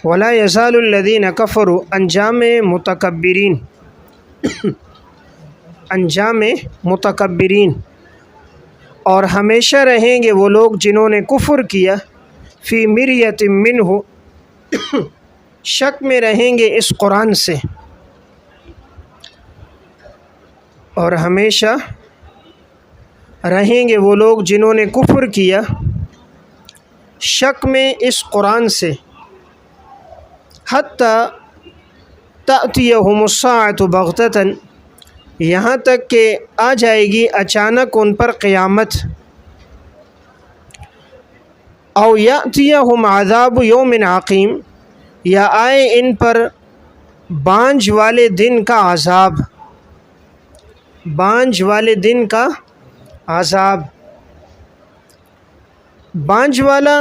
ولا یزال الذین کفروا انجام متکبرین انجام متکبرین، اور ہمیشہ رہیں گے وہ لوگ جنہوں نے کفر کیا، فی مریۃ منہ، شک میں رہیں گے اس قرآن سے، اور ہمیشہ رہیں گے وہ لوگ جنہوں نے کفر کیا شک میں اس قرآن سے، حتی تأتیہم الساعۃ بغتۃ، یہاں تک کہ آ جائے گی اچانک ان پر قیامت، او یأتیہم عذاب یوم عقیم، یا آئے ان پر بانجھ والے دن کا عذاب، بانجھ والے دن کا عذاب۔ بانجھ والا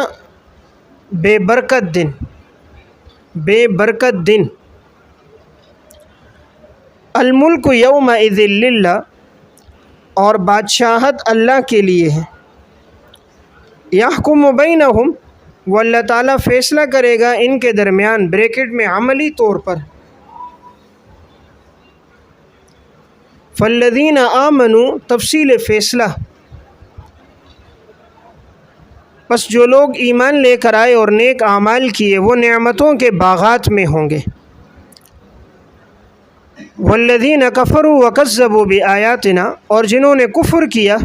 بے برکت دن، بے برکت دن۔ الملک یومئذ للہ، اور بادشاہت اللہ کے لیے ہے، یحکم بینہم، وہ اللہ تعالیٰ فیصلہ کرے گا ان کے درمیان، بریکٹ میں عملی طور پر۔ فالذین آمنوا، تفصیل فیصلہ، پس جو لوگ ایمان لے کر آئے اور نیک اعمال کیے وہ نعمتوں کے باغات میں ہوں گے۔ والذین کفروا وکذبوا بآیاتنا، اور جنہوں نے کفر کیا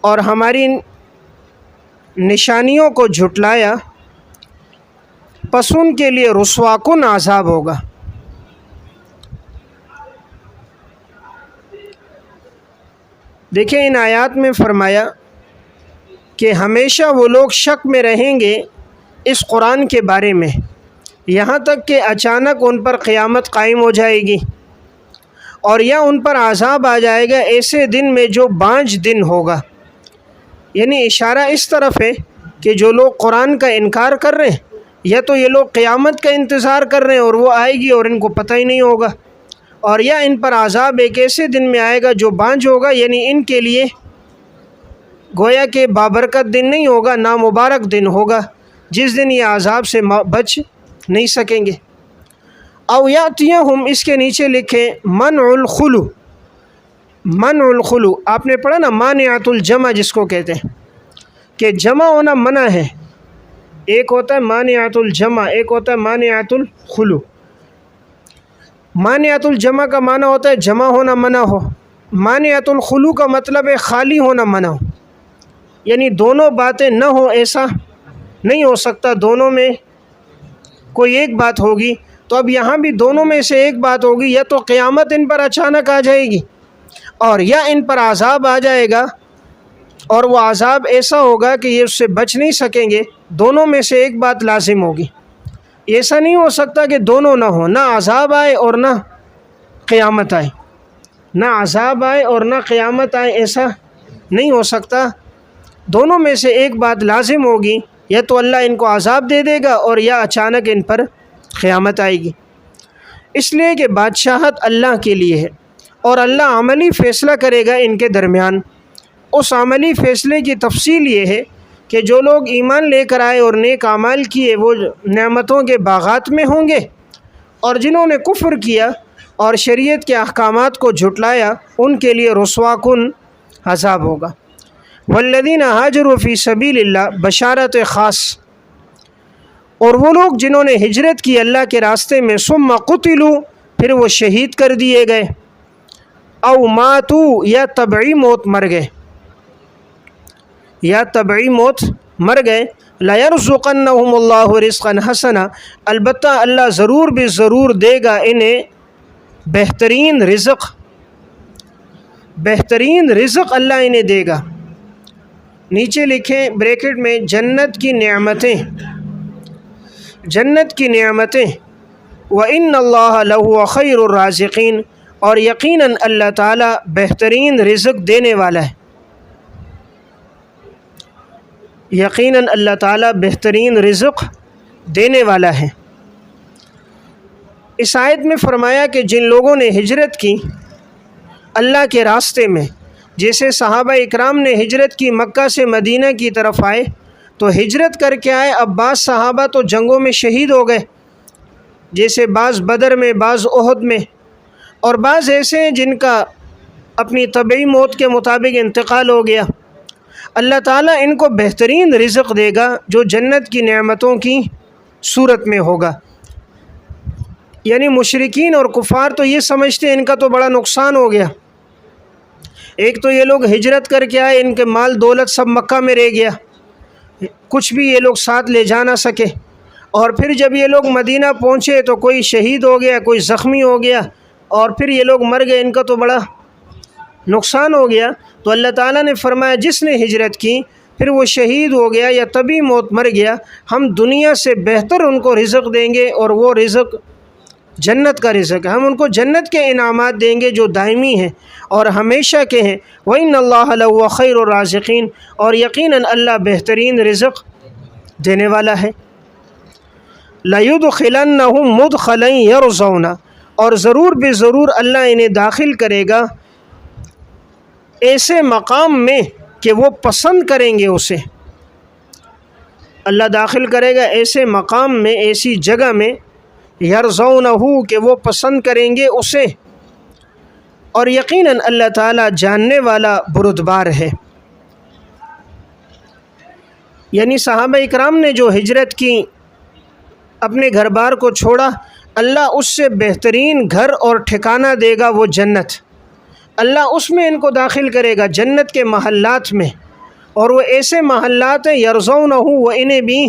اور ہماری نشانیوں کو جھٹلایا، پس ان کے لیے رسوا کن عذاب ہوگا۔ دیکھیں ان آیات میں فرمایا کہ ہمیشہ وہ لوگ شک میں رہیں گے اس قرآن کے بارے میں، یہاں تک کہ اچانک ان پر قیامت قائم ہو جائے گی، اور یا ان پر عذاب آ جائے گا ایسے دن میں جو بانجھ دن ہوگا۔ یعنی اشارہ اس طرف ہے کہ جو لوگ قرآن کا انکار کر رہے ہیں، یا تو یہ لوگ قیامت کا انتظار کر رہے ہیں اور وہ آئے گی اور ان کو پتہ ہی نہیں ہوگا، اور یا ان پر عذاب ایک ایسے دن میں آئے گا جو بانجھ ہوگا، یعنی ان کے لیے گویا کہ بابرکت دن نہیں ہوگا، نامبارک دن ہوگا، جس دن یہ عذاب سے بچ نہیں سکیں گے۔ او یاتیہم، اس کے نیچے لکھیں منع الخلو، منع الخلو، آپ نے پڑھا نا مانعۃ الجمع جس کو کہتے ہیں، کہ جمع ہونا منع ہے، ایک ہوتا ہے مانعۃ الجمع، ایک ہوتا ہے مانعۃ الخلو۔ مانعۃ الجمع کا معنی ہوتا ہے جمع ہونا منع ہو، مانعۃ الخلو کا مطلب ہے خالی ہونا منع ہو، یعنی دونوں باتیں نہ ہو ایسا نہیں ہو سکتا، دونوں میں کوئی ایک بات ہوگی۔ تو اب یہاں بھی دونوں میں سے ایک بات ہوگی، یا تو قیامت ان پر اچانک آ جائے گی، اور یا ان پر عذاب آ جائے گا، اور وہ عذاب ایسا ہوگا کہ یہ اس سے بچ نہیں سکیں گے، دونوں میں سے ایک بات لازم ہوگی۔ ایسا نہیں ہو سکتا کہ دونوں نہ ہوں، نہ عذاب آئے اور نہ قیامت آئے، نہ عذاب آئے اور نہ قیامت آئے، ایسا نہیں ہو سکتا، دونوں میں سے ایک بات لازم ہوگی، یا تو اللہ ان کو عذاب دے دے گا اور یا اچانک ان پر قیامت آئے گی۔ اس لیے کہ بادشاہت اللہ کے لیے ہے، اور اللہ عملی فیصلہ کرے گا ان کے درمیان۔ اس عملی فیصلے کی تفصیل یہ ہے کہ جو لوگ ایمان لے کر آئے اور نیک اعمال کیے وہ نعمتوں کے باغات میں ہوں گے، اور جنہوں نے کفر کیا اور شریعت کے احکامات کو جھٹلایا ان کے لیے رسوا کن عذاب ہوگا۔ والذین ہاجروا فی سبیل اللہ، بشارت خاص، اور وہ لوگ جنہوں نے ہجرت کی اللہ کے راستے میں، ثم قتلوا، پھر وہ شہید کر دیے گئے، او ماتوا، یا طبعی موت مر گئے، یا طبعی موت مر گئے، لَيَرْزُقَنَّهُمُ اللَّهُ رِزْقًا حَسَنًا، البتہ اللہ ضرور بھی ضرور دے گا انہیں بہترین رزق، بہترین رزق اللہ انہیں دے گا۔ نیچے لکھیں بریکٹ میں جنت کی نعمتیں، جنت کی نعمتیں، وَإِنَّ اللَّهَ لَهُوَ خَيْرُ الرَّازِقِينَ، اور یقیناً اللہ تعالیٰ بہترین رزق دینے والا ہے، یقیناً اللہ تعالیٰ بہترین رزق دینے والا ہے۔ اس آیت میں فرمایا کہ جن لوگوں نے ہجرت کی اللہ کے راستے میں، جیسے صحابہ اکرام نے ہجرت کی، مکہ سے مدینہ کی طرف آئے، تو ہجرت کر کے آئے. اب بعض صحابہ تو جنگوں میں شہید ہو گئے، جیسے بعض بدر میں، بعض احد میں، اور بعض ایسے ہیں جن کا اپنی طبعی موت کے مطابق انتقال ہو گیا. اللہ تعالیٰ ان کو بہترین رزق دے گا جو جنت کی نعمتوں کی صورت میں ہوگا. یعنی مشرکین اور کفار تو یہ سمجھتے ہیں ان کا تو بڑا نقصان ہو گیا. ایک تو یہ لوگ ہجرت کر کے آئے، ان کے مال دولت سب مکہ میں رہ گیا، کچھ بھی یہ لوگ ساتھ لے جا نہ سکے. اور پھر جب یہ لوگ مدینہ پہنچے تو کوئی شہید ہو گیا، کوئی زخمی ہو گیا، اور پھر یہ لوگ مر گئے، ان کا تو بڑا نقصان ہو گیا. تو اللہ تعالیٰ نے فرمایا جس نے ہجرت کی پھر وہ شہید ہو گیا یا طبی موت مر گیا، ہم دنیا سے بہتر ان کو رزق دیں گے، اور وہ رزق جنت کا رزق ہے. ہم ان کو جنت کے انعامات دیں گے جو دائمی ہیں اور ہمیشہ کے ہیں. وَإِنَّ اللَّهَ لَهُوَ خَيْرُ الرَّازِقِينَ، اور یقیناً اللہ بہترین رزق دینے والا ہے. لَيُدْخِلَنَّهُمْ مُدْخَلًا يَرْضَوْنَ، اور ضرور بے ضرور اللہ انہیں داخل کرے گا ایسے مقام میں کہ وہ پسند کریں گے اسے. اللہ داخل کرے گا ایسے مقام میں، ایسی جگہ میں، یرضونہ کہ وہ پسند کریں گے اسے. اور یقیناً اللہ تعالیٰ جاننے والا بردبار ہے. یعنی صحابہ اکرام نے جو ہجرت کی، اپنے گھر بار کو چھوڑا، اللہ اس سے بہترین گھر اور ٹھکانہ دے گا، وہ جنت. اللہ اس میں ان کو داخل کرے گا، جنت کے محلات میں. اور وہ ایسے محلات ہیں یرضونہ، وہ انہیں بھی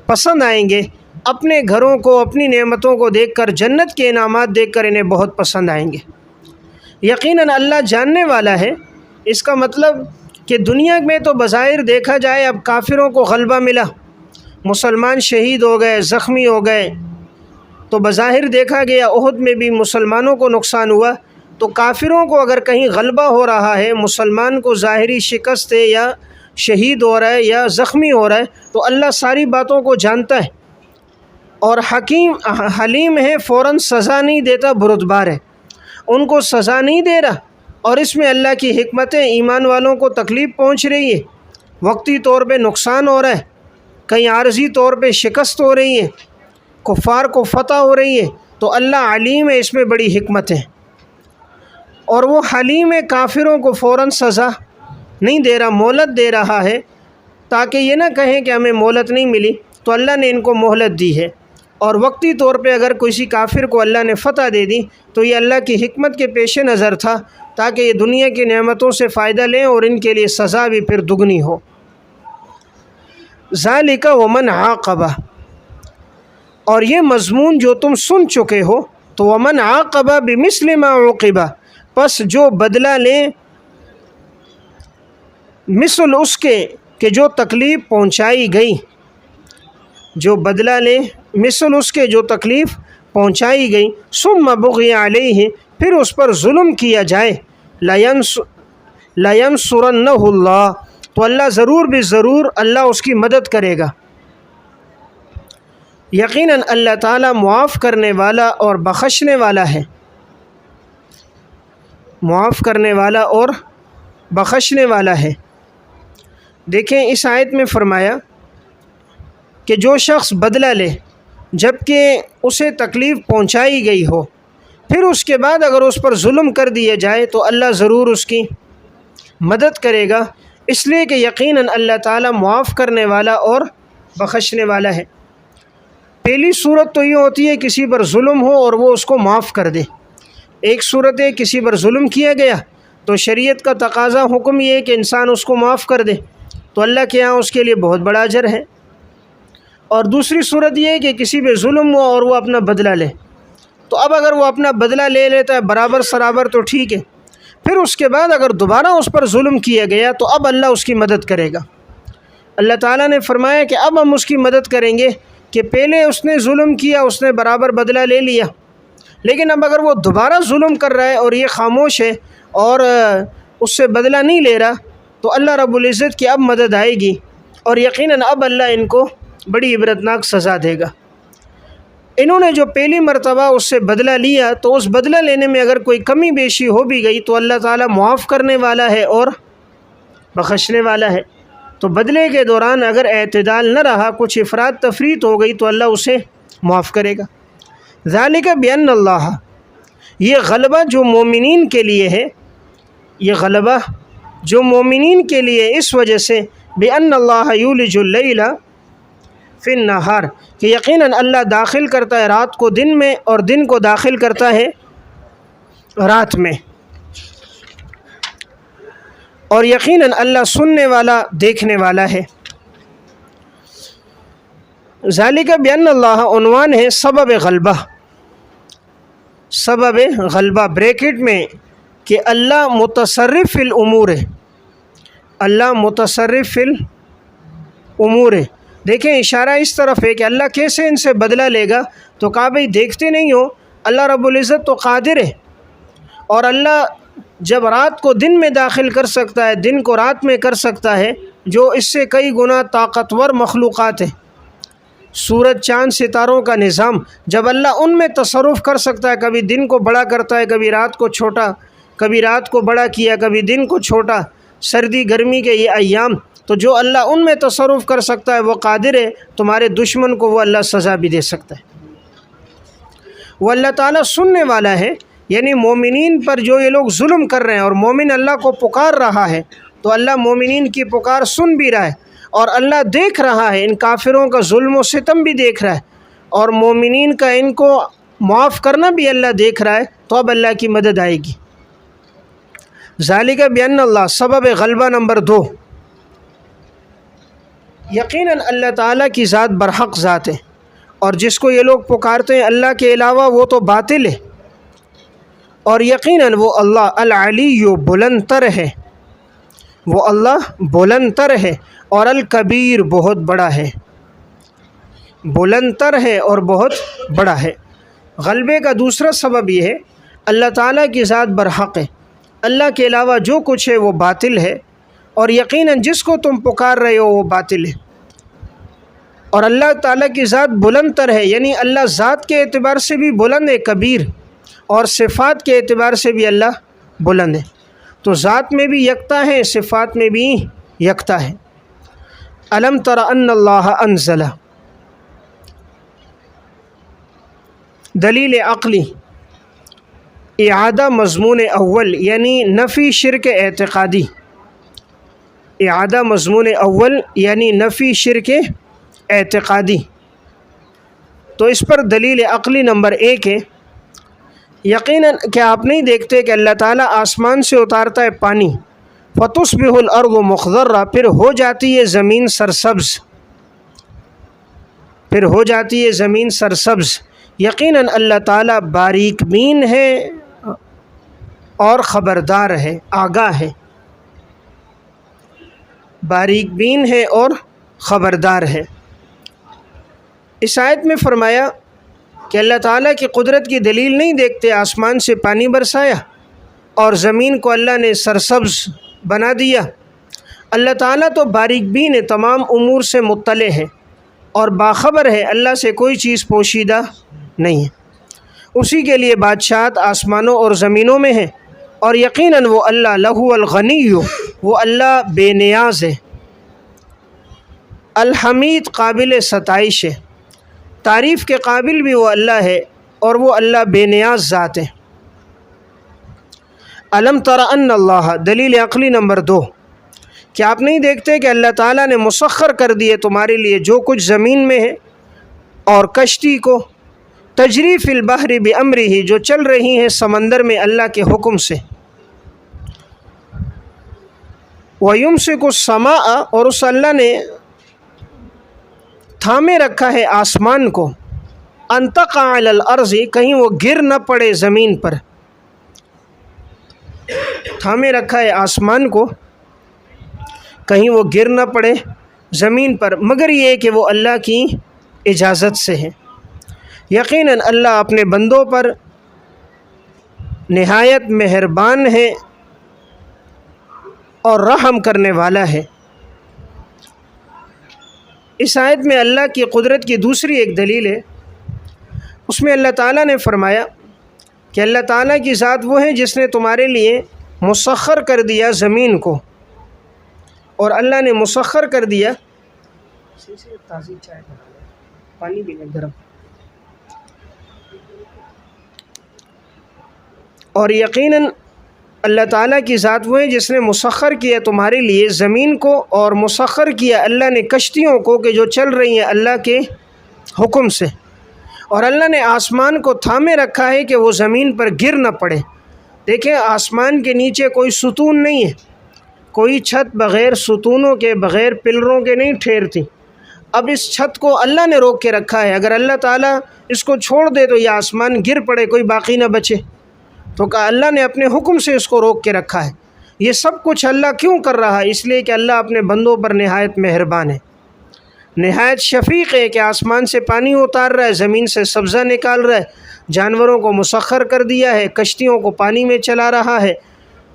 پسند آئیں گے. اپنے گھروں کو، اپنی نعمتوں کو دیکھ کر، جنت کے انعامات دیکھ کر انہیں بہت پسند آئیں گے. یقیناً اللہ جاننے والا ہے. اس کا مطلب کہ دنیا میں تو بظاہر دیکھا جائے اب کافروں کو غلبہ ملا، مسلمان شہید ہو گئے، زخمی ہو گئے، تو بظاہر دیکھا گیا احد میں بھی مسلمانوں کو نقصان ہوا. تو کافروں کو اگر کہیں غلبہ ہو رہا ہے، مسلمان کو ظاہری شکست ہے یا شہید ہو رہا ہے یا زخمی ہو رہا ہے، تو اللہ ساری باتوں کو جانتا ہے اور حلیم ہے، فوراً سزا نہیں دیتا، بردبار ہے. ان کو سزا نہیں دے رہا، اور اس میں اللہ کی حکمتیں. ایمان والوں کو تکلیف پہنچ رہی ہے، وقتی طور پہ نقصان ہو رہا ہے، کہیں عارضی طور پہ شکست ہو رہی ہے، کفار کو فتح ہو رہی ہے، تو اللہ علیم ہے، اس میں بڑی حکمت ہے. اور وہ حلیم ہے، کافروں کو فوراً سزا نہیں دے رہا، مہلت دے رہا ہے، تاکہ یہ نہ کہیں کہ ہمیں مہلت نہیں ملی. تو اللہ نے ان کو مہلت دی ہے، اور وقتی طور پہ اگر کسی کافر کو اللہ نے فتح دے دی تو یہ اللہ کی حکمت کے پیش نظر تھا، تاکہ یہ دنیا کی نعمتوں سے فائدہ لیں اور ان کے لیے سزا بھی پھر دگنی ہو. ذالک ومن عاقبہ، اور یہ مضمون جو تم سن چکے ہو، تو ومن عاقبہ بمثل ما عوقبہ، پس جو بدلہ لیں مثل اس کے کہ جو تکلیف پہنچائی گئی، جو بدلہ لیں مثل اس کے جو تکلیف پہنچائی گئی. ثم بغی علیہ، پھر اس پر ظلم کیا جائے. لینصرنہ اللہ، تو اللہ ضرور بھی ضرور اللہ اس کی مدد کرے گا. یقیناً اللہ تعالیٰ معاف کرنے والا اور بخشنے والا ہے. معاف کرنے والا اور بخشنے والا ہے. دیکھیں اس آیت میں فرمایا کہ جو شخص بدلہ لے جب کہ اسے تکلیف پہنچائی گئی ہو، پھر اس کے بعد اگر اس پر ظلم کر دیا جائے تو اللہ ضرور اس کی مدد کرے گا، اس لیے کہ یقیناً اللہ تعالیٰ معاف کرنے والا اور بخشنے والا ہے. پہلی صورت تو یہ ہوتی ہے کسی پر ظلم ہو اور وہ اس کو معاف کر دے. ایک صورت ہے کسی پر ظلم کیا گیا تو شریعت کا تقاضا حکم یہ ہے کہ انسان اس کو معاف کر دے، تو اللہ کے ہاں اس کے لیے بہت بڑا اجر ہے. اور دوسری صورت یہ ہے کہ کسی پہ ظلم ہوا اور وہ اپنا بدلہ لے، تو اب اگر وہ اپنا بدلہ لے لیتا ہے برابر سرابر تو ٹھیک ہے، پھر اس کے بعد اگر دوبارہ اس پر ظلم کیا گیا تو اب اللہ اس کی مدد کرے گا. اللہ تعالیٰ نے فرمایا کہ اب ہم اس کی مدد کریں گے کہ پہلے اس نے ظلم کیا، اس نے برابر بدلہ لے لیا، لیکن اب اگر وہ دوبارہ ظلم کر رہا ہے اور یہ خاموش ہے اور اس سے بدلہ نہیں لے رہا، تو اللہ رب العزت کی اب مدد آئے گی، اور یقیناً اب اللہ ان کو بڑی عبرتناک سزا دے گا. انہوں نے جو پہلی مرتبہ اس سے بدلہ لیا تو اس بدلہ لینے میں اگر کوئی کمی بیشی ہو بھی گئی تو اللہ تعالیٰ معاف کرنے والا ہے اور بخشنے والا ہے. تو بدلے کے دوران اگر اعتدال نہ رہا، کچھ افراد تفریط ہو گئی، تو اللہ اسے معاف کرے گا۔ ذالک بأن اللہ، یہ غلبہ جو مومنین کے لیے ہے، یہ غلبہ جو مومنین کے لیے اس وجہ سے بأن اللہ یولج اللیل فی النہار، کہ یقیناً اللہ داخل کرتا ہے رات کو دن میں اور دن کو داخل کرتا ہے رات میں، اور یقیناً اللہ سننے والا دیکھنے والا ہے۔ ذالک بأن اللہ عنوان ہے سبب غلبہ، سبب غلبہ بریکٹ میں کہ اللہ متصرف فی الامور ہے، اللہ متصرف فی الامور ہے۔ دیکھیں اشارہ اس طرف ہے کہ اللہ کیسے ان سے بدلہ لے گا، تو کہا بھئی دیکھتے نہیں ہو، اللہ رب العزت تو قادر ہے، اور اللہ جب رات کو دن میں داخل کر سکتا ہے، دن کو رات میں کر سکتا ہے، جو اس سے کئی گنا طاقتور مخلوقات ہیں، سورج چاند ستاروں کا نظام، جب اللہ ان میں تصرف کر سکتا ہے، کبھی دن کو بڑا کرتا ہے، کبھی رات کو چھوٹا، کبھی رات کو بڑا کیا، کبھی دن کو چھوٹا، سردی گرمی کے یہ ایام، تو جو اللہ ان میں تصرف کر سکتا ہے وہ قادر ہے، تمہارے دشمن کو وہ اللہ سزا بھی دے سکتا ہے۔ وہ اللہ تعالیٰ سننے والا ہے، یعنی مومنین پر جو یہ لوگ ظلم کر رہے ہیں اور مومن اللہ کو پکار رہا ہے، تو اللہ مومنین کی پکار سن بھی رہا ہے، اور اللہ دیکھ رہا ہے، ان کافروں کا ظلم و ستم بھی دیکھ رہا ہے، اور مومنین کا ان کو معاف کرنا بھی اللہ دیکھ رہا ہے، تو اب اللہ کی مدد آئے گی۔ ذالک بأن اللہ، سبب غلبہ نمبر 2، یقیناً اللہ تعالیٰ کی ذات برحق ذات ہے، اور جس کو یہ لوگ پکارتے ہیں اللہ کے علاوہ وہ تو باطل ہے، اور یقیناً وہ اللہ العلی بلند تر ہے، وہ اللہ بلند تر ہے، اور الکبیر بہت بڑا ہے، بلند تر ہے اور بہت بڑا ہے۔ غلبے کا دوسرا سبب یہ ہے اللہ تعالیٰ کی ذات برحق ہے، اللہ کے علاوہ جو کچھ ہے وہ باطل ہے، اور یقیناً جس کو تم پکار رہے ہو وہ باطل ہے، اور اللہ تعالیٰ کی ذات بلند تر ہے، یعنی اللہ ذات کے اعتبار سے بھی بلند ہے، کبیر، اور صفات کے اعتبار سے بھی اللہ بلند ہے، تو ذات میں بھی یکتا ہے، صفات میں بھی یکتا ہے۔ الم تر ان اللہ انزل، دلیل عقلی، اعادہ مضمون اول یعنی نفی شرک اعتقادی، اعادہ مضمون اول یعنی نفی شرک اعتقادی، تو اس پر دلیل عقلی نمبر 1 ہے، یقیناً کیا آپ نہیں دیکھتے کہ اللہ تعالیٰ آسمان سے اتارتا ہے پانی، فتصبح الارض مخضرہ، پھر ہو جاتی ہے زمین سرسبز، پھر ہو جاتی ہے زمین سرسبز، یقیناً اللہ تعالیٰ باریک بین ہے اور خبردار ہے، آگاہ ہے، باریک بین ہے اور خبردار ہے۔ اس آیت میں فرمایا کہ اللہ تعالیٰ کی قدرت کی دلیل نہیں دیکھتے، آسمان سے پانی برسایا اور زمین کو اللہ نے سرسبز بنا دیا۔ اللہ تعالیٰ تو باریک بین ہے، تمام امور سے مطلع ہے اور باخبر ہے، اللہ سے کوئی چیز پوشیدہ نہیں ہے، اسی کے لیے بادشاہت آسمانوں اور زمینوں میں ہے، اور یقیناً وہ اللہ لہو الغنی، وہ اللہ بے نیاز ہے، الحمید قابل ستائش ہے، تعریف کے قابل بھی وہ اللہ ہے، اور وہ اللہ بے نیاز ذات ہے۔ الم تر ان اللہ، دلیل عقلی نمبر 2، کیا آپ نہیں دیکھتے کہ اللہ تعالیٰ نے مسخر کر دیے تمہارے لیے جو کچھ زمین میں ہے، اور کشتی کو تجری فی البحر بامرہ، جو چل رہی ہیں سمندر میں اللہ کے حکم سے، وَيُمْسِكُ السَّمَاءَ، اور اس اللہ نے تھامے رکھا ہے آسمان کو، ان تقع علی الارض، کہیں وہ گر نہ پڑے زمین پر، تھامے رکھا ہے آسمان کو کہیں وہ گر نہ پڑے زمین پر، مگر یہ کہ وہ اللہ کی اجازت سے ہے۔ یقیناً اللہ اپنے بندوں پر نہایت مہربان ہے اور رحم کرنے والا ہے۔ اس آیت میں اللہ کی قدرت کی دوسری ایک دلیل ہے، اس میں اللہ تعالیٰ نے فرمایا کہ اللہ تعالیٰ کی ذات وہ ہے جس نے تمہارے لیے مسخر کر دیا زمین کو، اور اللہ نے مسخر کر دیا، تازی چائے پانی بھی گرم، اور یقیناً اللہ تعالیٰ کی ذات وہ ہے جس نے مسخر کیا تمہارے لیے زمین کو، اور مسخر کیا اللہ نے کشتیوں کو کہ جو چل رہی ہیں اللہ کے حکم سے، اور اللہ نے آسمان کو تھامے رکھا ہے کہ وہ زمین پر گر نہ پڑے۔ دیکھیں آسمان کے نیچے کوئی ستون نہیں ہے، کوئی چھت بغیر ستونوں کے بغیر پلروں کے نہیں ٹھہرتی۔ اب اس چھت کو اللہ نے روک کے رکھا ہے، اگر اللہ تعالیٰ اس کو چھوڑ دے تو یہ آسمان گر پڑے، کوئی باقی نہ بچے، تو کہا اللہ نے اپنے حکم سے اس کو روک کے رکھا ہے۔ یہ سب کچھ اللہ کیوں کر رہا ہے؟ اس لیے کہ اللہ اپنے بندوں پر نہایت مہربان ہے، نہایت شفیق ہے، کہ آسمان سے پانی اتار رہا ہے، زمین سے سبزہ نکال رہا ہے، جانوروں کو مسخر کر دیا ہے، کشتیوں کو پانی میں چلا رہا ہے،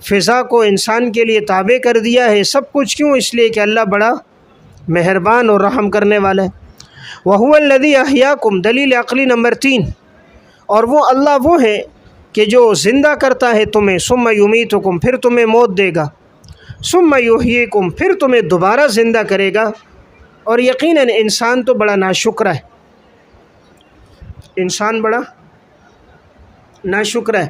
فضا کو انسان کے لیے تابع کر دیا ہے۔ سب کچھ کیوں؟ اس لیے کہ اللہ بڑا مہربان اور رحم کرنے والا ہے۔ وَهُوَ الَّذِي أَحْيَاكُمْ، دلیل عقلی نمبر 3، اور وہ اللہ وہ ہے کہ جو زندہ کرتا ہے تمہیں، ثُمَّ يُمِيتُكُمْ، پھر تمہیں موت دے گا، ثُمَّ يُحْيِيكُمْ، پھر تمہیں دوبارہ زندہ کرے گا۔ اور یقیناً انسان تو بڑا ناشکرا ہے، انسان بڑا ناشکرا ہے۔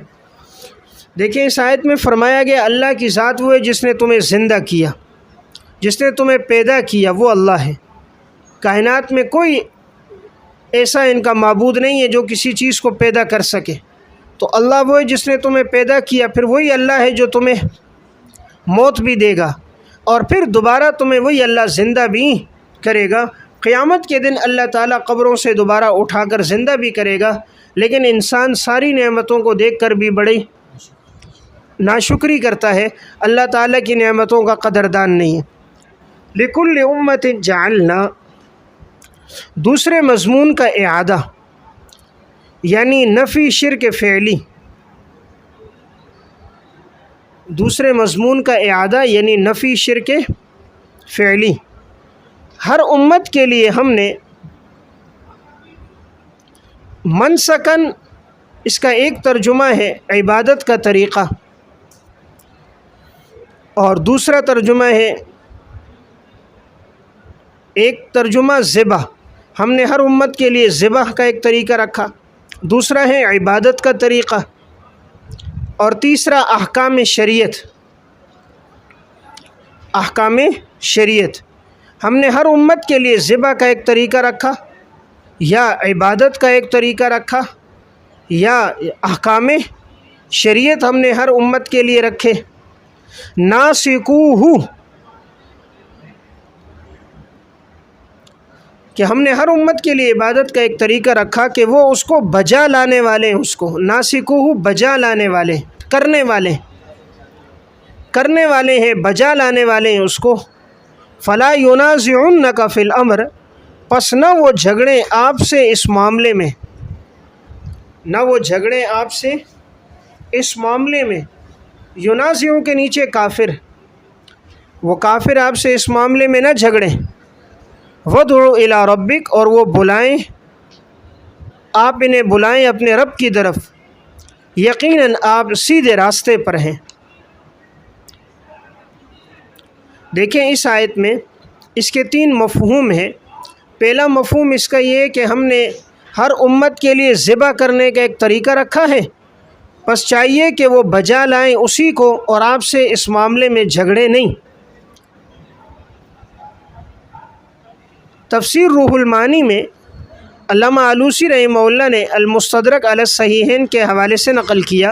دیکھیں اس آیت میں فرمایا گیا اللہ کی ذات وہ ہے جس نے تمہیں زندہ کیا، جس نے تمہیں پیدا کیا، وہ اللہ ہے۔ کائنات میں کوئی ایسا ان کا معبود نہیں ہے جو کسی چیز کو پیدا کر سکے، تو اللہ وہ ہے جس نے تمہیں پیدا کیا، پھر وہی اللہ ہے جو تمہیں موت بھی دے گا، اور پھر دوبارہ تمہیں وہی اللہ زندہ بھی کرے گا۔ قیامت کے دن اللہ تعالیٰ قبروں سے دوبارہ اٹھا کر زندہ بھی کرے گا، لیکن انسان ساری نعمتوں کو دیکھ کر بھی بڑی ناشکری کرتا ہے، اللہ تعالیٰ کی نعمتوں کا قدردان نہیں ہے۔ لِكُلِّ أُمَّةٍ جَعَلْنَا، دوسرے مضمون کا اعادہ یعنی نفی شرک فعلی، دوسرے مضمون کا اعادہ یعنی نفی شرک فعلی۔ ہر امت کے لیے ہم نے منسکن، اس کا ایک ترجمہ ہے عبادت کا طریقہ، اور دوسرا ترجمہ ہے، ایک ترجمہ ذبح، ہم نے ہر امت کے لیے ذبح کا ایک طریقہ رکھا، دوسرا ہے عبادت کا طریقہ، اور تیسرا احکام شریعت، احکام شریعت۔ ہم نے ہر امت کے لیے ذبح کا ایک طریقہ رکھا، یا عبادت کا ایک طریقہ رکھا، یا احکام شریعت ہم نے ہر امت کے لیے رکھے۔ ناسکوہ، کہ ہم نے ہر امت کے لیے عبادت کا ایک طریقہ رکھا کہ وہ اس کو بجا لانے والے ہیں، اس کو ناسکوہ بجا لانے والے، کرنے والے ہیں، بجا لانے والے ہیں اس کو۔ فلا ینازعنک فی الامر، پس نہ وہ جھگڑیں آپ سے اس معاملے میں، نہ وہ جھگڑیں آپ سے اس معاملے میں۔ ینازعوں کے نیچے کافر، وہ کافر آپ سے اس معاملے میں نہ جھگڑیں۔ وَادْعُ إِلَىٰ رَبِّكَ، اور وہ بلائیں، آپ انہیں بلائیں اپنے رب کی طرف، یقیناً آپ سیدھے راستے پر ہیں۔ دیکھیں اس آیت میں اس کے 3 مفہوم ہیں۔ پہلا مفہوم اس کا یہ ہے کہ ہم نے ہر امت کے لیے ذبح کرنے کا ایک طریقہ رکھا ہے، بس چاہیے کہ وہ بجا لائیں اسی کو، اور آپ سے اس معاملے میں جھگڑے نہیں۔ تفسیر روح المعانی میں علامہ آلوسی رحمہ اللہ نے المستدرک علی الصحیحین کے حوالے سے نقل کیا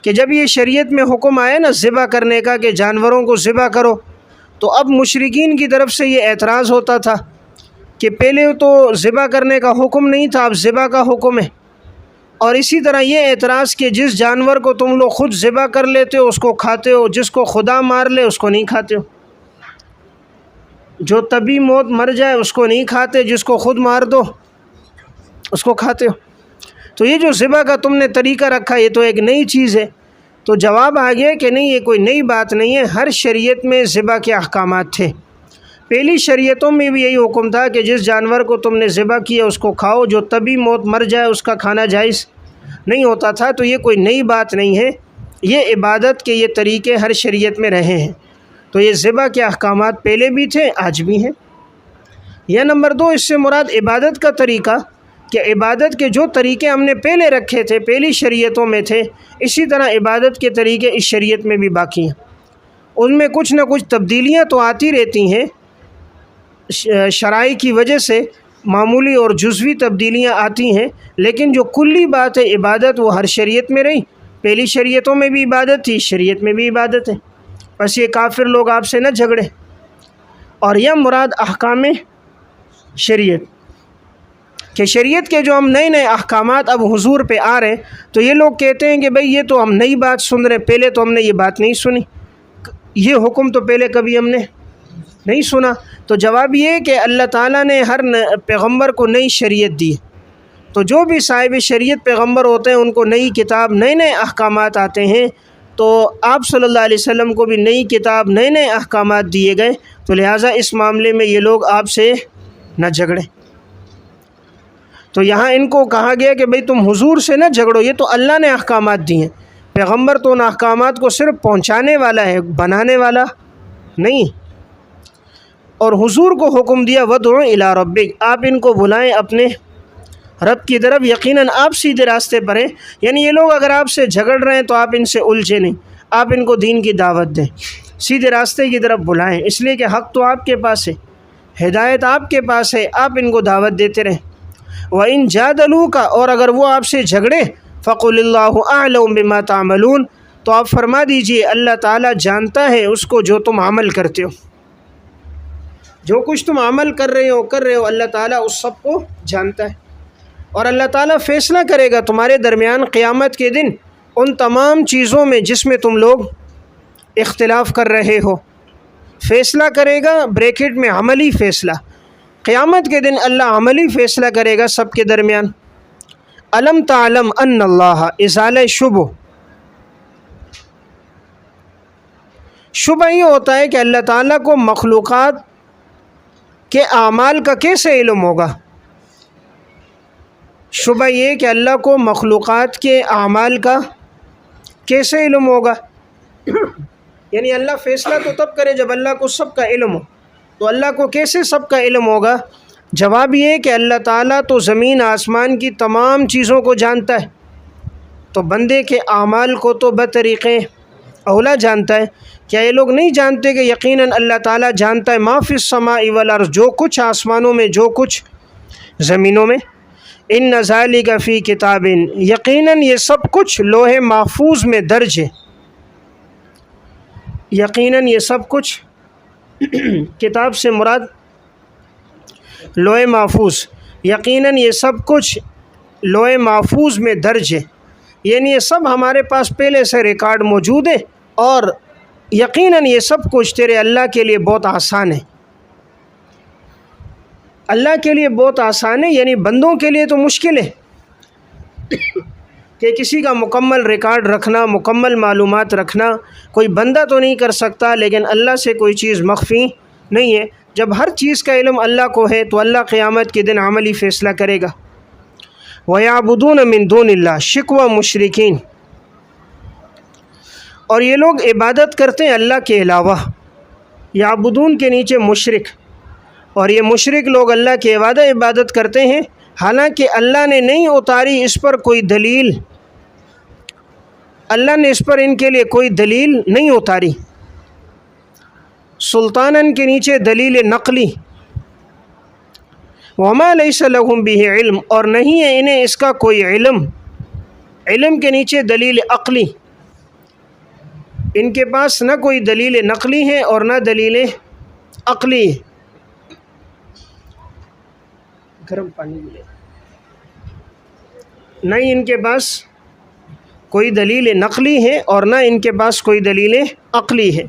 کہ جب یہ شریعت میں حکم آیا نا ذبح کرنے کا کہ جانوروں کو ذبح کرو، تو اب مشرکین کی طرف سے یہ اعتراض ہوتا تھا کہ پہلے تو ذبح کرنے کا حکم نہیں تھا، اب ذبح کا حکم ہے، اور اسی طرح یہ اعتراض کہ جس جانور کو تم لوگ خود ذبح کر لیتے ہو اس کو کھاتے ہو، جس کو خدا مار لے اس کو نہیں کھاتے ہو، جو طبی موت مر جائے اس کو نہیں کھاتے، جس کو خود مار دو اس کو کھاتے ہو۔ تو یہ جو ذبح کا تم نے طریقہ رکھا یہ تو ایک نئی چیز ہے۔ تو جواب آ گیا کہ نہیں، یہ کوئی نئی بات نہیں ہے، ہر شریعت میں ذبح کے احکامات تھے۔ پہلی شریعتوں میں بھی یہی حکم تھا کہ جس جانور کو تم نے ذبح کیا اس کو کھاؤ، جو طبی موت مر جائے اس کا کھانا جائز نہیں ہوتا تھا۔ تو یہ کوئی نئی بات نہیں ہے، یہ عبادت کے یہ طریقے ہر شریعت میں رہے ہیں۔ تو یہ ذبح کے احکامات پہلے بھی تھے، آج بھی ہیں۔ یا نمبر 2، اس سے مراد عبادت کا طریقہ، کہ عبادت کے جو طریقے ہم نے پہلے رکھے تھے، پہلی شریعتوں میں تھے، اسی طرح عبادت کے طریقے اس شریعت میں بھی باقی ہیں۔ ان میں کچھ نہ کچھ تبدیلیاں تو آتی رہتی ہیں، شرائع کی وجہ سے معمولی اور جزوی تبدیلیاں آتی ہیں، لیکن جو کلی بات ہے عبادت وہ ہر شریعت میں رہی۔ پہلی شریعتوں میں بھی عبادت تھی، شریعت میں بھی عبادت ہے۔ بس یہ کافر لوگ آپ سے نہ جھگڑے۔ اور یہ مراد احکام شریعت، کہ شریعت کے جو ہم نئے نئے احکامات اب حضور پہ آ رہے ہیں، تو یہ لوگ کہتے ہیں کہ بھئی یہ تو ہم نئی بات سن رہے، پہلے تو ہم نے یہ بات نہیں سنی، یہ حکم تو پہلے کبھی ہم نے نہیں سنا۔ تو جواب یہ ہے کہ اللہ تعالیٰ نے ہر پیغمبر کو نئی شریعت دی، تو جو بھی صاحب شریعت پیغمبر ہوتے ہیں ان کو نئی کتاب، نئے نئے احکامات آتے ہیں، تو آپ صلی اللہ علیہ وسلم کو بھی نئی کتاب، نئے نئے احکامات دیے گئے، تو لہٰذا اس معاملے میں یہ لوگ آپ سے نہ جھگڑیں۔ تو یہاں ان کو کہا گیا کہ بھئی تم حضور سے نہ جھگڑو، یہ تو اللہ نے احکامات دیے ہیں، پیغمبر تو ان احکامات کو صرف پہنچانے والا ہے، بنانے والا نہیں۔ اور حضور کو حکم دیا وَادْعُ إِلَىٰ رَبِّكَ، آپ ان کو بلائیں اپنے رب کی طرف، یقیناً آپ سیدھے راستے پر ہیں۔ یعنی یہ لوگ اگر آپ سے جھگڑ رہے ہیں تو آپ ان سے الجھے نہیں، آپ ان کو دین کی دعوت دیں، سیدھے راستے کی طرف بلائیں، اس لیے کہ حق تو آپ کے پاس ہے، ہدایت آپ کے پاس ہے، آپ ان کو دعوت دیتے رہیں۔ وَإِن جَادَلُوكَ، اور اگر وہ آپ سے جھگڑے، فَقُلِ اللَّهُ أَعْلَمُ بِمَا تَعْمَلُونَ، تو آپ فرما دیجئے اللہ تعالیٰ جانتا ہے اس کو جو تم عمل کرتے ہو، جو کچھ تم عمل کر رہے ہو اللہ تعالیٰ اس سب کو جانتا ہے۔ اور اللہ تعالیٰ فیصلہ کرے گا تمہارے درمیان قیامت کے دن ان تمام چیزوں میں جس میں تم لوگ اختلاف کر رہے ہو، فیصلہ کرے گا، بریکٹ میں عملی فیصلہ، قیامت کے دن اللہ عملی فیصلہ کرے گا سب کے درمیان۔ الم تعلم ان اللہ، ازالہ شبہ، شبہ یہ ہوتا ہے کہ اللہ تعالیٰ کو مخلوقات کے اعمال کا کیسے علم ہوگا؟ شبہ یہ کہ اللہ کو مخلوقات کے اعمال کا کیسے علم ہوگا؟ یعنی اللہ فیصلہ تو تب کرے جب اللہ کو سب کا علم ہو، تو اللہ کو کیسے سب کا علم ہوگا؟ جواب یہ کہ اللہ تعالیٰ تو زمین آسمان کی تمام چیزوں کو جانتا ہے، تو بندے کے اعمال کو تو بطریق اولا جانتا ہے۔ کیا یہ لوگ نہیں جانتے کہ یقیناً اللہ تعالیٰ جانتا ہے ما فی السماء والارض، جو کچھ آسمانوں میں، جو کچھ زمینوں میں؟ ان ذالک فی کتاب، یقیناً یہ سب کچھ لوح محفوظ میں درج ہے، یقیناً یہ سب کچھ کتاب سے مراد لوح محفوظ، یقیناً یہ سب کچھ لوح محفوظ میں درج ہے، یعنی یہ سب ہمارے پاس پہلے سے ریکارڈ موجود ہے، اور یقیناً یہ سب کچھ تیرے اللہ کے لیے بہت آسان ہے۔ اللہ کے لیے بہت آسان ہے، یعنی بندوں کے لیے تو مشکل ہے کہ کسی کا مکمل ریکارڈ رکھنا، مکمل معلومات رکھنا، کوئی بندہ تو نہیں کر سکتا، لیکن اللہ سے کوئی چیز مخفی نہیں ہے۔ جب ہر چیز کا علم اللہ کو ہے تو اللہ قیامت کے دن عملی فیصلہ کرے گا۔ وَيَعْبُدُونَ مِن دُونِ اللَّهِ، شکوہ مشرکین، اور یہ لوگ عبادت کرتے ہیں اللہ کے علاوہ، یعبدون کے نیچے مشرک، اور یہ مشرک لوگ اللہ کے عبادت کرتے ہیں، حالانکہ اللہ نے نہیں اتاری اس پر کوئی دلیل، اللہ نے اس پر ان کے لیے کوئی دلیل نہیں اتاری۔ سلطانن کے نیچے دلیل نقلی، وما لیس لہم بہ علم، اور نہیں ہے انہیں اس کا کوئی علم، علم کے نیچے دلیل عقلی، ان کے پاس نہ کوئی دلیل نقلی ہے اور نہ دلیل عقلی ہے۔ گرم پانی ملے، نہ ہی ان کے پاس کوئی دلیل نقلی ہے اور نہ ان کے پاس کوئی دلیل عقلی ہے۔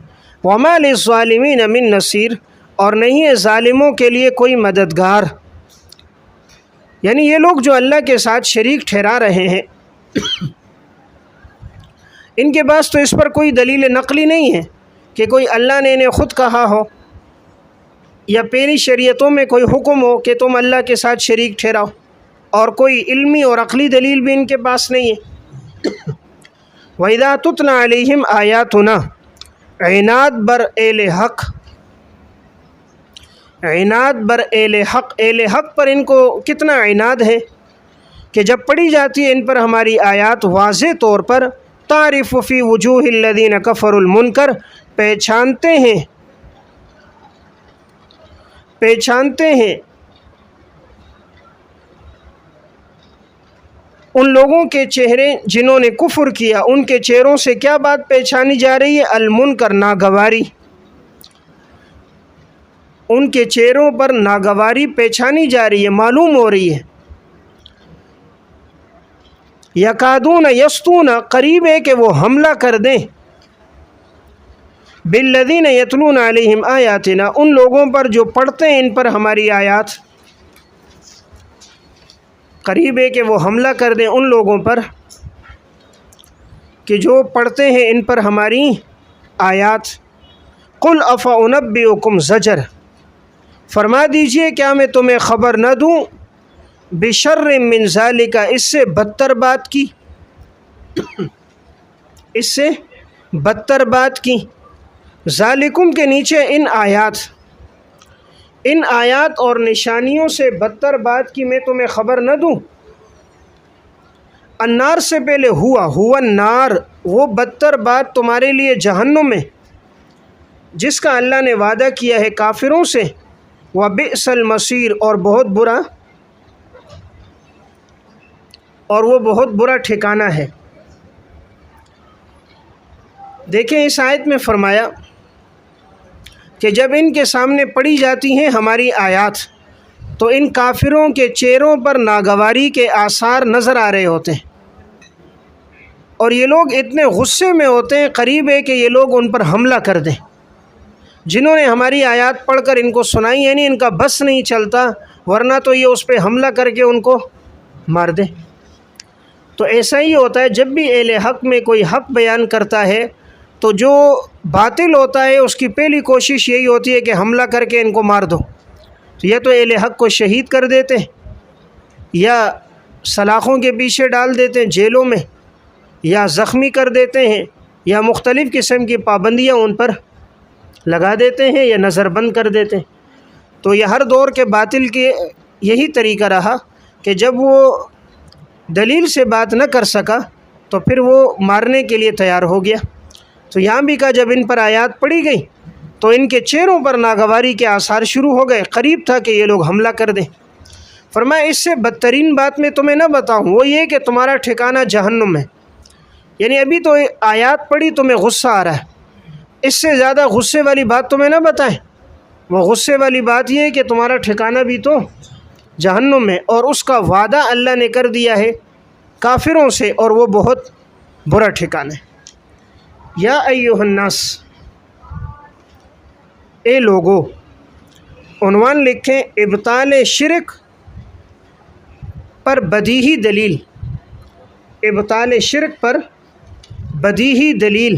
وما للظالمین من نصیر، اور نہیں ہے ظالموں کے لیے کوئی مددگار، یعنی یہ لوگ جو اللہ کے ساتھ شریک ٹھہرا رہے ہیں ان کے پاس تو اس پر کوئی دلیل نقلی نہیں ہے کہ کوئی اللہ نے انہیں خود کہا ہو یا پہلی شریعتوں میں کوئی حکم ہو کہ تم اللہ کے ساتھ شریک ٹھہراؤ، اور کوئی علمی اور عقلی دلیل بھی ان کے پاس نہیں ہے۔ وَإِذَا تُتْلَىٰ عَلَيْهِمْ آيَاتُنَا عناد بر اہل حق، عناد بر اہل حق پر ان کو کتنا عناد ہے کہ جب پڑھی جاتی ہے ان پر ہماری آیات واضح طور پر، تعرف فی وجوہ الذین کفروا المنکر، پہچانتے ہیں ان لوگوں کے چہرے جنہوں نے کفر کیا، ان کے چہروں سے کیا بات پہچانی جا رہی ہے؟ المنکر، ناگواری، ان کے چہروں پر ناگواری پہچانی جا رہی ہے، معلوم ہو رہی ہے۔ یکادون یسطون، قریب ہے کہ وہ حملہ کر دیں، بالذین یتلون علیہم آیاتنا، ان لوگوں پر جو پڑھتے ہیں ان پر ہماری آیات، قریب ہے کہ وہ حملہ کر دیں ان لوگوں پر کہ جو پڑھتے ہیں ان پر ہماری آیات۔ قل افانبئکم زجر، فرما دیجئے کیا میں تمہیں خبر نہ دوں، بشر من ذالک، اس سے بدتر بات کی، اس سے بدتر بات کی، ذالکم کے نیچے ان آیات اور نشانیوں سے بدتر بات کی میں تمہیں خبر نہ دوں۔ النار سے پہلے ہوا النار، وہ بدتر بات تمہارے لیے جہنم ہے، جس کا اللہ نے وعدہ کیا ہے کافروں سے، وبئس المصیر، اور وہ بہت برا ٹھکانہ ہے۔ دیکھیں اس آیت میں فرمایا کہ جب ان کے سامنے پڑھی جاتی ہیں ہماری آیات تو ان کافروں کے چہروں پر ناگواری کے آثار نظر آ رہے ہوتے ہیں، اور یہ لوگ اتنے غصے میں ہوتے ہیں، قریب ہے کہ یہ لوگ ان پر حملہ کر دیں۔ جنہوں نے ہماری آیات پڑھ کر ان کو سنائی، یعنی ان کا بس نہیں چلتا، ورنہ تو یہ اس پہ حملہ کر کے ان کو مار دیں۔ تو ایسا ہی ہوتا ہے جب بھی اہل حق میں کوئی حق بیان کرتا ہے تو جو باطل ہوتا ہے اس کی پہلی کوشش یہی ہوتی ہے کہ حملہ کر کے ان کو مار دو، تو یا تو اہل حق کو شہید کر دیتے ہیں، یا سلاخوں کے پیچھے ڈال دیتے ہیں جیلوں میں، یا زخمی کر دیتے ہیں، یا مختلف قسم کی پابندیاں ان پر لگا دیتے ہیں، یا نظر بند کر دیتے ہیں۔ تو یہ ہر دور کے باطل کے یہی طریقہ رہا کہ جب وہ دلیل سے بات نہ کر سکا تو پھر وہ مارنے کے لیے تیار ہو گیا۔ تو یہاں بھی کہا جب ان پر آیات پڑھی گئی تو ان کے چہروں پر ناگواری کے آثار شروع ہو گئے، قریب تھا کہ یہ لوگ حملہ کر دیں۔ فرمایا اس سے بدترین بات میں تمہیں نہ بتاؤں، وہ یہ کہ تمہارا ٹھکانہ جہنم ہے۔ یعنی ابھی تو آیات پڑھی تمہیں غصہ آ رہا ہے، اس سے زیادہ غصے والی بات تمہیں نہ بتائیں۔ وہ غصے والی بات یہ ہے کہ تمہارا ٹھکانہ بھی تو جہنم ہے، اور اس کا وعدہ اللہ نے کر دیا ہے کافروں سے، اور وہ بہت برا ٹھکانہ ہے۔ یا ایھا الناس، اے لوگو، عنوان لکھیں ابطال شرک پر بدیہی دلیل، ابطال شرک پر بدیہی دلیل۔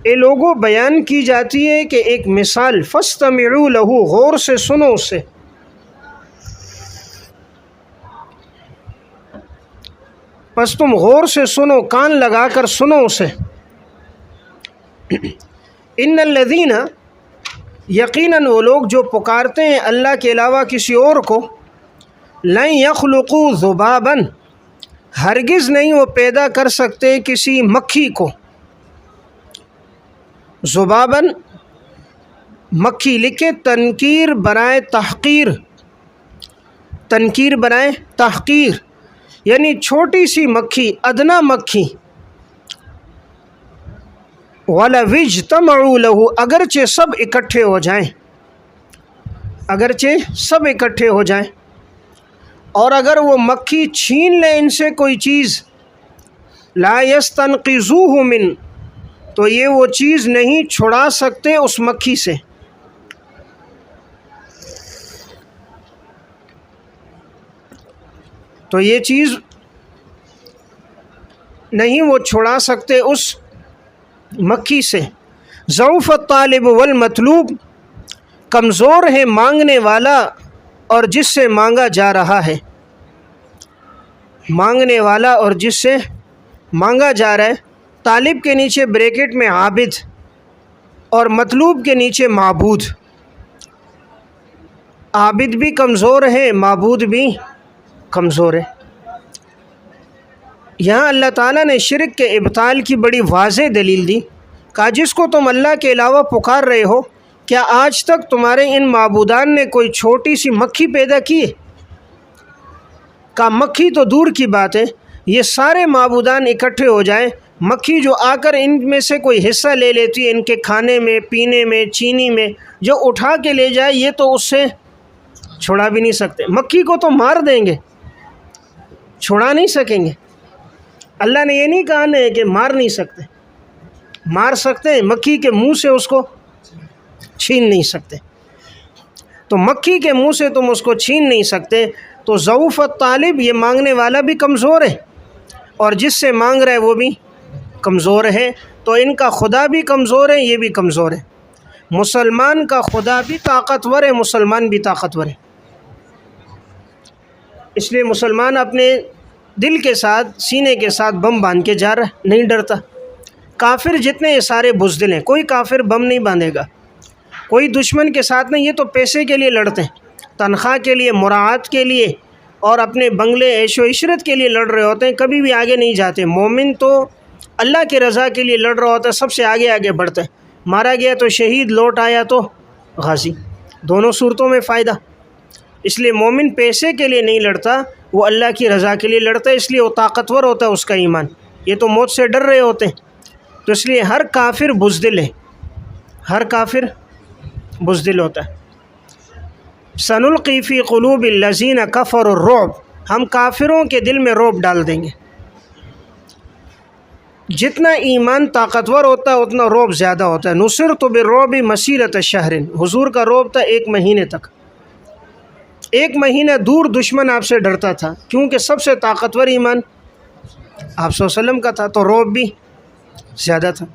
اے لوگو بیان کی جاتی ہے کہ ایک مثال، فاستمعوا لہ، غور سے سنو اسے، پس تم غور سے سنو، کان لگا کر سنو اسے۔ ان الذین، یقیناً وہ لوگ جو پکارتے ہیں اللہ کے علاوہ کسی اور کو، لن یخلقوا ذبابا، ہرگز نہیں وہ پیدا کر سکتے کسی مکھی کو، ذبابا مکھی، لکھے تنکیر برائے تحقیر، تنکیر برائے تحقیر، یعنی چھوٹی سی مکھی، ادنا مکھی۔ وَلَوِ اجْتَمَعُوا لَهُ، اگرچہ سب اکٹھے ہو جائیں، اگرچہ سب اکٹھے ہو جائیں، اور اگر وہ مکھی چھین لے ان سے کوئی چیز، لا يستنقذوه من، تو یہ وہ چیز نہیں چھڑا سکتے اس مکھی سے۔ تو یہ چیز نہیں وہ چھڑا سکتے اس مکھی سے۔ ضعف الطالب والمطلوب، کمزور ہے مانگنے والا اور جس سے مانگا جا رہا ہے، مانگنے والا اور جس سے مانگا جا رہا ہے۔ طالب کے نیچے بریکٹ میں عابد، اور مطلوب کے نیچے معبود۔ عابد بھی کمزور ہے، معبود بھی کمزور ہے۔ یہاں اللہ تعالیٰ نے شرک کے ابطال کی بڑی واضح دلیل دی، کہا جس کو تم اللہ کے علاوہ پکار رہے ہو، کیا آج تک تمہارے ان معبودان نے کوئی چھوٹی سی مکھی پیدا کی ہے؟ کہا مکھی تو دور کی بات ہے، یہ سارے معبودان اکٹھے ہو جائیں، مکھی جو آ کر ان میں سے کوئی حصہ لے لیتی ہے، ان کے کھانے میں، پینے میں، چینی میں، جو اٹھا کے لے جائے، یہ تو اس سے چھڑا بھی نہیں سکتے۔ مکھی کو تو مار دیں گے، چھڑا نہیں سکیں گے۔ اللہ نے یہ نہیں کہا ہے کہ مار نہیں سکتے، مار سکتے ہیں، مکھی کے منہ سے اس کو چھین نہیں سکتے۔ تو مکھی کے منہ سے تم اس کو چھین نہیں سکتے، تو ضعف الطالب، یہ مانگنے والا بھی کمزور ہے، اور جس سے مانگ رہا ہے وہ بھی کمزور ہے، تو ان کا خدا بھی کمزور ہے، یہ بھی کمزور ہے۔ مسلمان کا خدا بھی طاقتور ہے، مسلمان بھی طاقتور ہے۔ اس لیے مسلمان اپنے دل کے ساتھ، سینے کے ساتھ بم باندھ کے جا رہا ہے، نہیں ڈرتا۔ کافر جتنے یہ سارے بزدل ہیں، کوئی کافر بم نہیں باندھے گا، کوئی دشمن کے ساتھ نہیں، یہ تو پیسے کے لیے لڑتے ہیں، تنخواہ کے لیے، مراعات کے لیے، اور اپنے بنگلے عیش و عشرت کے لیے لڑ رہے ہوتے ہیں، کبھی بھی آگے نہیں جاتے۔ مومن تو اللہ کی رضا کے لیے لڑ رہا ہوتا ہے، سب سے آگے آگے بڑھتا ہے، مارا گیا تو شہید، لوٹ آیا تو غازی، دونوں صورتوں میں فائدہ۔ اس لیے مومن پیسے کے لیے نہیں لڑتا، وہ اللہ کی رضا کے لیے لڑتا ہے، اس لیے وہ طاقتور ہوتا ہے اس کا ایمان۔ یہ تو موت سے ڈر رہے ہوتے ہیں، تو اس لیے ہر کافر بزدل ہے، ہر کافر بزدل ہوتا ہے۔ سنلقی فی قلوب الذین کفروا الرعب، ہم کافروں کے دل میں رعب ڈال دیں گے۔ جتنا ایمان طاقتور ہوتا ہے اتنا رعب زیادہ ہوتا ہے۔ نصرت بالرعب مسیرۃ شہر، حضور کا رعب تھا 1 مہینے تک، 1 مہینہ دور دشمن آپ سے ڈرتا تھا، کیونکہ سب سے طاقتور ایمان آپ صلی اللہ علیہ وسلم کا تھا، تو رعب بھی زیادہ تھا۔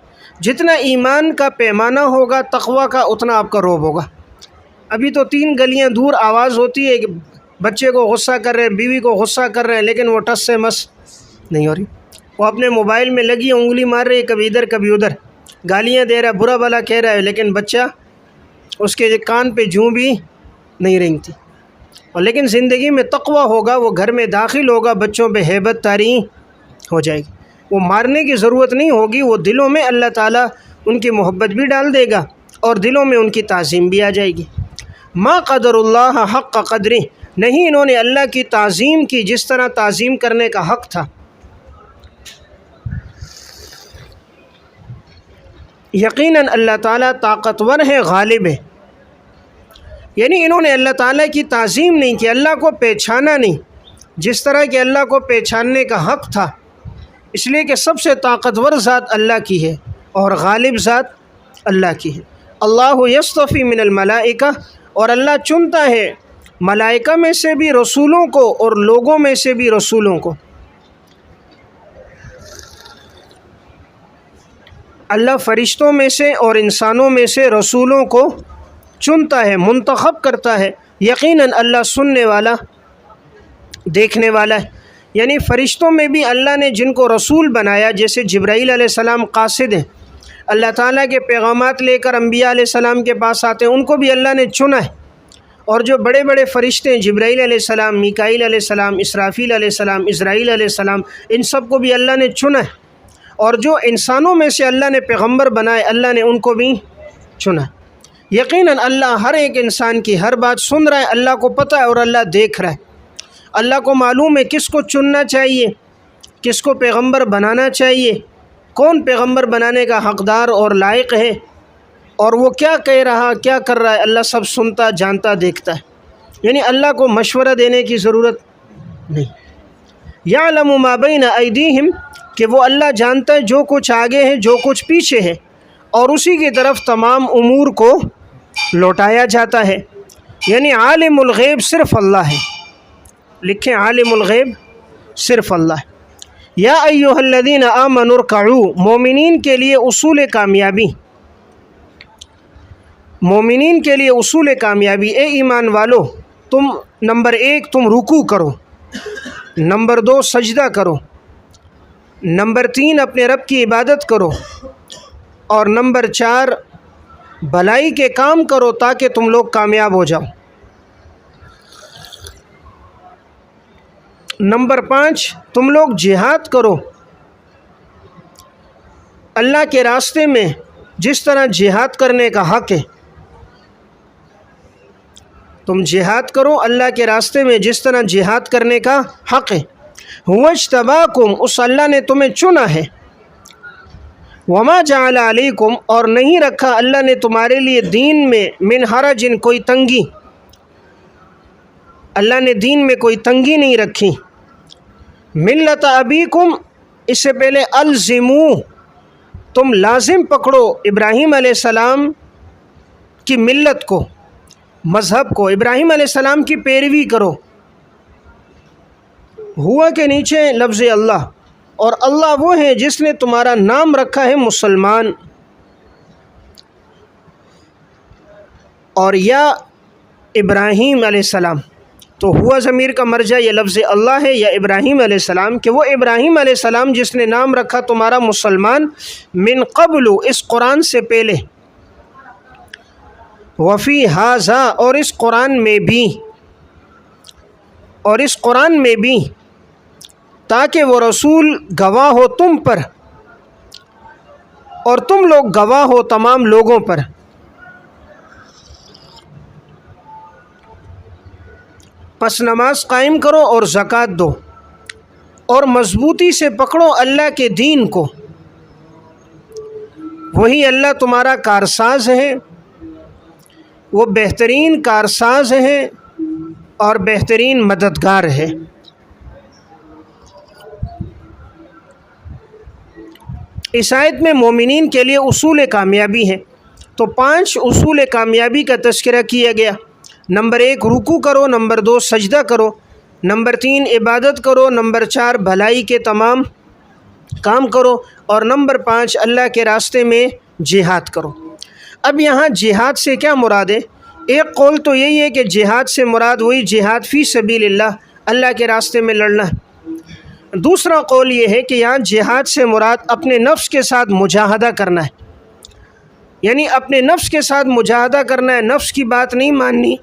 جتنا ایمان کا پیمانہ ہوگا تقویٰ کا، اتنا آپ کا رعب ہوگا۔ ابھی تو 3 گلیاں دور آواز ہوتی ہے کہ بچے کو غصہ کر رہے ہیں، بیوی کو غصہ کر رہے ہیں، لیکن وہ ٹس سے مس نہیں ہو رہی، وہ اپنے موبائل میں لگی انگلی مار رہی ہے، کبھی ادھر کبھی ادھر، گالیاں دے رہا ہے، برا بھلا کہہ رہا ہے، لیکن بچہ اس کے کان پہ جوں بھی نہیں رینگتی۔ اور لیکن زندگی میں تقویٰ ہوگا، وہ گھر میں داخل ہوگا، بچوں پہ ہیبت طاری ہو جائے گی، وہ مارنے کی ضرورت نہیں ہوگی، وہ دلوں میں اللہ تعالیٰ ان کی محبت بھی ڈال دے گا، اور دلوں میں ان کی تعظیم بھی آ جائے گی۔ ما قدر اللہ حق قدرہ، نہیں انہوں نے اللہ کی تعظیم کی جس طرح تعظیم کرنے کا حق تھا۔ یقیناً اللہ تعالیٰ طاقتور ہے، غالب ہے، یعنی انہوں نے اللہ تعالیٰ کی تعظیم نہیں کی، اللہ کو پہچانا نہیں جس طرح کہ اللہ کو پہچاننے کا حق تھا، اس لیے کہ سب سے طاقتور ذات اللہ کی ہے اور غالب ذات اللہ کی ہے۔ اللہ یصطفی من الملائکہ، اور اللہ چنتا ہے ملائکہ میں سے بھی رسولوں کو اور لوگوں میں سے بھی رسولوں کو۔ اللہ فرشتوں میں سے اور انسانوں میں سے رسولوں کو چنتا ہے، منتخب کرتا ہے۔ یقیناً اللہ سننے والا، دیکھنے والا ہے، یعنی فرشتوں میں بھی اللہ نے جن کو رسول بنایا، جیسے جبرائیل علیہ السلام قاصد ہیں، اللہ تعالیٰ کے پیغامات لے کر انبیاء علیہ السلام کے پاس آتے ہیں، ان کو بھی اللہ نے چنا ہے۔ اور جو بڑے بڑے فرشتے ہیں، جبرائیل علیہ السلام، میکائیل علیہ السلام، اسرافیل علیہ السلام، اسرائیل علیہ السلام، ان سب کو بھی اللہ نے چنا ہے۔ اور جو انسانوں میں سے اللہ نے پیغمبر بنائے، اللہ نے ان کو بھی چنا ہے۔ یقیناً اللہ ہر ایک انسان کی ہر بات سن رہا ہے، اللہ کو پتہ ہے اور اللہ دیکھ رہا ہے۔ اللہ کو معلوم ہے کس کو چننا چاہیے، کس کو پیغمبر بنانا چاہیے، کون پیغمبر بنانے کا حقدار اور لائق ہے، اور وہ کیا کہہ رہا، کیا کر رہا ہے، اللہ سب سنتا، جانتا، دیکھتا ہے، یعنی اللہ کو مشورہ دینے کی ضرورت نہیں۔ یعلم ما بین ایدیہم، کہ وہ اللہ جانتا ہے جو کچھ آگے ہے، جو کچھ پیچھے ہے، اور اسی کی طرف تمام امور کو لوٹایا جاتا ہے۔ یعنی عالم الغیب صرف اللہ ہے، لکھیں عالم الغیب صرف اللہ ہے۔ یا ایھا الذین آمنوا ارکعوا، مومنین کے لیے اصول کامیابی، مومنین کے لیے اصول کامیابی، اے ایمان والو، تم نمبر 1 تم رکوع کرو، نمبر 2 سجدہ کرو، نمبر 3 اپنے رب کی عبادت کرو، اور نمبر 4 بھلائی کے کام کرو تاکہ تم لوگ کامیاب ہو جاؤ۔ نمبر 5، تم لوگ جہاد کرو اللہ کے راستے میں جس طرح جہاد کرنے کا حق ہے۔ تم جہاد کرو اللہ کے راستے میں جس طرح جہاد کرنے کا حق ہے۔ هو اجتباکم، اس اللہ نے تمہیں چنا ہے۔ وما جعل علیکم، اور نہیں رکھا اللہ نے تمہارے لیے دین میں من حرج، کوئی تنگی، اللہ نے دین میں کوئی تنگی نہیں رکھی۔ ملت ابیکم، اس سے پہلے الزمو، تم لازم پکڑو ابراہیم علیہ السلام کی ملت کو، مذہب کو، ابراہیم علیہ السلام کی پیروی کرو۔ ہوا کے نیچے لفظ اللہ، اور اللہ وہ ہے جس نے تمہارا نام رکھا ہے مسلمان، اور یا ابراہیم علیہ السلام، تو ہوا ضمیر کا مرجع یہ لفظ اللہ ہے یا ابراہیم علیہ السلام، کہ وہ ابراہیم علیہ السلام جس نے نام رکھا تمہارا مسلمان، من قبل، اس قرآن سے پہلے، وفی ھذا، اور اس قرآن میں بھی، اور اس قرآن میں بھی، تاکہ وہ رسول گواہ ہو تم پر اور تم لوگ گواہ ہو تمام لوگوں پر۔ پس نماز قائم کرو اور زکوٰۃ دو، اور مضبوطی سے پکڑو اللہ کے دین کو، وہی اللہ تمہارا کارساز ہے، وہ بہترین کارساز ہے اور بہترین مددگار ہے۔ اس آیت میں مومنین کے لیے اصول کامیابی ہے، تو 5 اصول کامیابی کا تذکرہ کیا گیا۔ نمبر 1 رکوع کرو، نمبر 2 سجدہ کرو، نمبر 3 عبادت کرو، نمبر 4 بھلائی کے تمام کام کرو، اور نمبر 5 اللہ کے راستے میں جہاد کرو۔ اب یہاں جہاد سے کیا مراد ہے؟ ایک قول تو یہی ہے کہ جہاد سے مراد وہی جہاد فی سبیل اللہ، اللہ کے راستے میں لڑنا ہے۔ دوسرا قول یہ ہے کہ یہاں جہاد سے مراد اپنے نفس کے ساتھ مجاہدہ کرنا ہے، یعنی اپنے نفس کے ساتھ مجاہدہ کرنا ہے، نفس کی بات نہیں ماننی،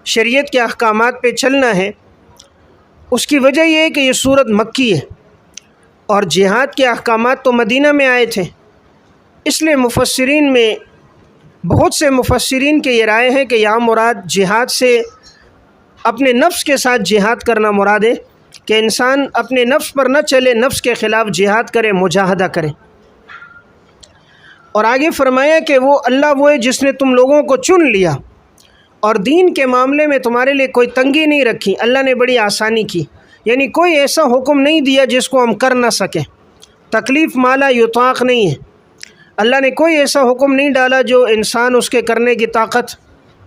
شریعت کے احکامات پہ چلنا ہے۔ اس کی وجہ یہ ہے کہ یہ سورت مکی ہے اور جہاد کے احکامات تو مدینہ میں آئے تھے، اس لیے مفسرین میں بہت سے مفسرین کے یہ رائے ہے کہ یہاں مراد جہاد سے اپنے نفس کے ساتھ جہاد کرنا مراد ہے، کہ انسان اپنے نفس پر نہ چلے، نفس کے خلاف جہاد کرے، مجاہدہ کرے۔ اور آگے فرمایا کہ وہ اللہ وہ ہے جس نے تم لوگوں کو چن لیا اور دین کے معاملے میں تمہارے لیے کوئی تنگی نہیں رکھی، اللہ نے بڑی آسانی کی، یعنی کوئی ایسا حکم نہیں دیا جس کو ہم کر نہ سکیں، تکلیف مالا یطاق نہیں ہے، اللہ نے کوئی ایسا حکم نہیں ڈالا جو انسان اس کے کرنے کی طاقت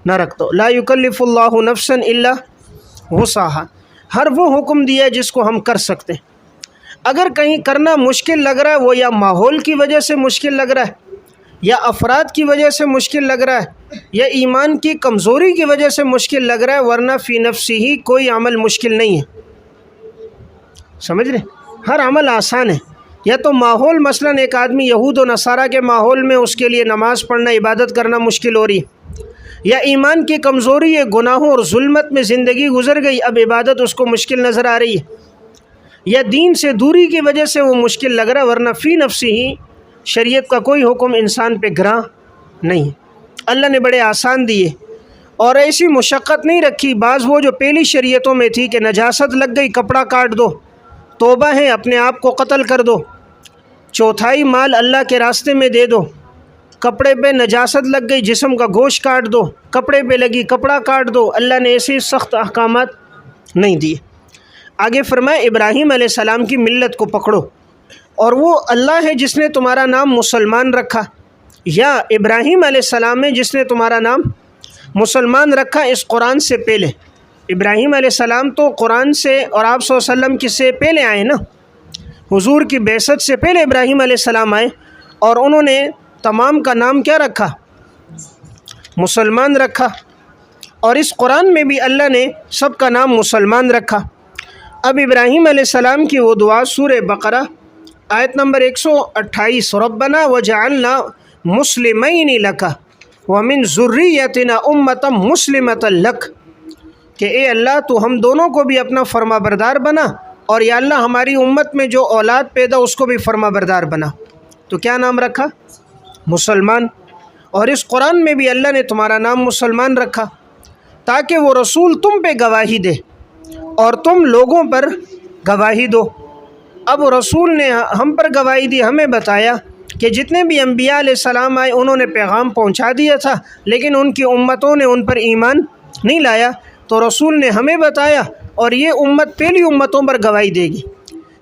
نہ رکھ دو۔ لا یکلف اللہ نفسا الا وسعها، ہر وہ حکم دیا ہے جس کو ہم کر سکتے ہیں۔ اگر کہیں کرنا مشکل لگ رہا ہے، وہ یا ماحول کی وجہ سے مشکل لگ رہا ہے، یا افراد کی وجہ سے مشکل لگ رہا ہے، یا ایمان کی کمزوری کی وجہ سے مشکل لگ رہا ہے، ورنہ فی نفسی ہی کوئی عمل مشکل نہیں ہے۔ سمجھ رہے؟ ہر عمل آسان ہے۔ یا تو ماحول، مثلا ایک آدمی یہود و نصارہ کے ماحول میں اس کے لیے نماز پڑھنا، عبادت کرنا مشکل ہو رہی ہے، یا ایمان کی کمزوری ہے، گناہوں اور ظلمت میں زندگی گزر گئی، اب عبادت اس کو مشکل نظر آ رہی ہے، یا دین سے دوری کی وجہ سے وہ مشکل لگ رہا ہے، ورنہ فی نفسی ہی شریعت کا کوئی حکم انسان پہ گراں نہیں ہے، اللہ نے بڑے آسان دیے اور ایسی مشقت نہیں رکھی۔ بعض وہ جو پہلی شریعتوں میں تھی کہ نجاست لگ گئی کپڑا کاٹ دو، توبہ ہے اپنے آپ کو قتل کر دو، چوتھائی مال اللہ کے راستے میں دے دو، کپڑے پہ نجاست لگ گئی جسم کا گوشت کاٹ دو، کپڑے پہ لگی کپڑا کاٹ دو، اللہ نے ایسے سخت احکامات نہیں دیے۔ آگے فرمائے ابراہیم علیہ السلام کی ملت کو پکڑو، اور وہ اللہ ہے جس نے تمہارا نام مسلمان رکھا، یا ابراہیم علیہ السلام ہے جس نے تمہارا نام مسلمان رکھا اس قرآن سے پہلے۔ ابراہیم علیہ السلام تو قرآن سے اور آپ صلی اللہ علیہ وسلم کی سے پہلے آئے نا، حضور کی بعثت سے پہلے ابراہیم علیہ السلام آئے، اور انہوں نے تمام کا نام کیا رکھا؟ مسلمان رکھا، اور اس قرآن میں بھی اللہ نے سب کا نام مسلمان رکھا۔ اب ابراہیم علیہ السلام کی وہ دعا سورہ بقرہ آیت نمبر 128، ربنا وجعلنا مسلمین لک، وَمِن ذُرِّيَّتِنَا أُمَّةً مُسْلِمَةً لَكَ، کہ اے اللہ تو ہم دونوں کو بھی اپنا فرما بردار بنا، اور یا اللہ ہماری امت میں جو اولاد پیدا اس کو بھی فرما بردار بنا۔ تو کیا نام رکھا؟ مسلمان۔ اور اس قرآن میں بھی اللہ نے تمہارا نام مسلمان رکھا تاکہ وہ رسول تم پہ گواہی دے اور تم لوگوں پر گواہی دو۔ اب رسول نے ہم پر گواہی دی، ہمیں بتایا کہ جتنے بھی انبیاء علیہ السلام آئے انہوں نے پیغام پہنچا دیا تھا، لیکن ان کی امتوں نے ان پر ایمان نہیں لایا، تو رسول نے ہمیں بتایا، اور یہ امت پہلی امتوں پر گواہی دے گی۔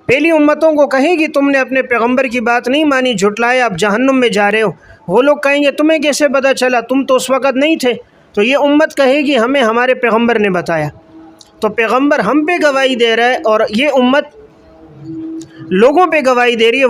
پہلی امتوں کو کہے گی تم نے اپنے پیغمبر کی بات نہیں مانی، جھٹلایا، اب جہنم میں جا رہے ہو۔ وہ لوگ کہیں گے تمہیں کیسے پتہ چلا، تم تو اس وقت نہیں تھے۔ تو یہ امت کہے گی ہمیں ہمارے پیغمبر نے بتایا۔ تو پیغمبر ہم پہ گواہی دے رہا ہے اور یہ امت لوگوں پہ گواہی دے رہی ہے۔